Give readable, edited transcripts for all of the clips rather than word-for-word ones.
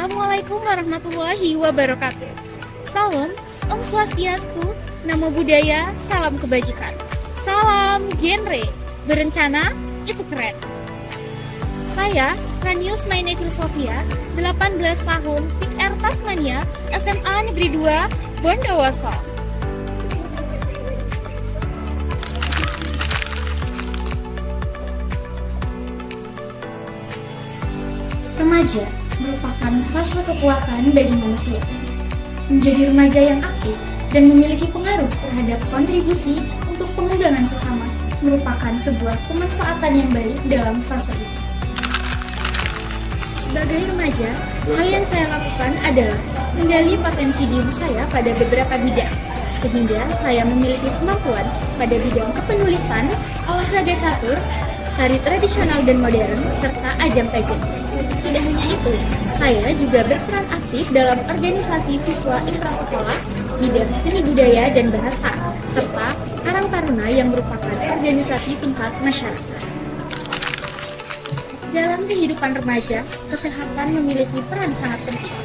Assalamualaikum warahmatullahi wabarakatuh. Salam, Om Swastiastu, Namo Buddhaya, salam kebajikan. Salam genre, berencana itu keren. Saya, Ranius Mainevil Sofia, 18 tahun, PIK R Tasmania, SMA Negeri 2, Bondowoso. Remaja merupakan fase kekuatan bagi manusia. Menjadi remaja yang aktif dan memiliki pengaruh terhadap kontribusi untuk pengembangan sesama merupakan sebuah pemanfaatan yang baik dalam fase ini. Sebagai remaja, hal yang saya lakukan adalah menggali potensi diri saya pada beberapa bidang, sehingga saya memiliki kemampuan pada bidang kepenulisan, olahraga catur, tari tradisional dan modern, serta ajang pageant. Tidak hanya itu, saya juga berperan aktif dalam organisasi siswa intrasekolah, bidang seni budaya dan bahasa, serta Karang Taruna yang merupakan organisasi tingkat masyarakat. Dalam kehidupan remaja, kesehatan memiliki peran sangat penting.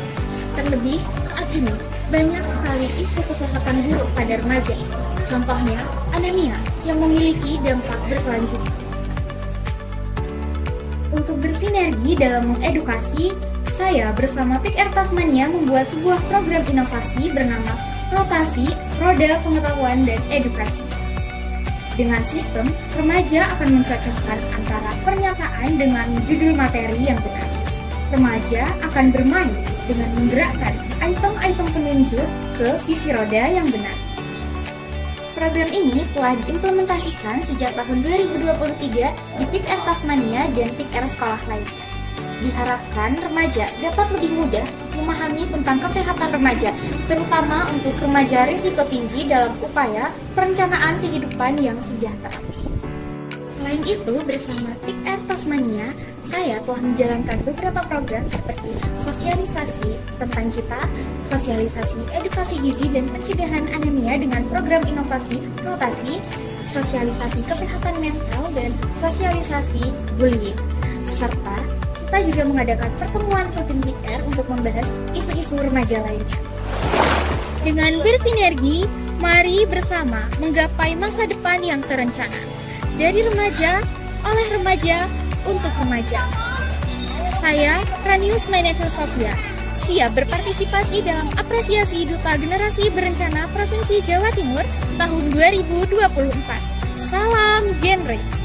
Terlebih saat ini, banyak sekali isu kesehatan buruk pada remaja. Contohnya, anemia yang memiliki dampak berkelanjutan. Untuk bersinergi dalam mengedukasi, saya bersama PIK R Tasmania membuat sebuah program inovasi bernama Rotasi Roda Pengetahuan dan Edukasi. Dengan sistem, remaja akan mencocokkan antara pernyataan dengan judul materi yang benar. Remaja akan bermain dengan menggerakkan item-item penunjuk ke sisi roda yang benar. Program ini telah diimplementasikan sejak tahun 2023 di PIK R Tasmania dan PIK R sekolah lainnya. Diharapkan remaja dapat lebih mudah memahami tentang kesehatan remaja, terutama untuk remaja risiko tinggi dalam upaya perencanaan kehidupan yang sejahtera. Selain itu, bersama PIK R Tasmania, saya telah menjalankan beberapa program seperti sosialisasi tentang kita, sosialisasi edukasi gizi dan pencegahan anemia dengan program inovasi rotasi, sosialisasi kesehatan mental, dan sosialisasi bullying. Serta kita juga mengadakan pertemuan rutin PIK R untuk membahas isu-isu remaja lainnya. Dengan bersinergi, mari bersama menggapai masa depan yang terencana. Dari remaja, oleh remaja, untuk remaja. Saya, Ranius Mainevil Sofia, siap berpartisipasi dalam apresiasi Duta Generasi Berencana Provinsi Jawa Timur tahun 2024. Salam genre.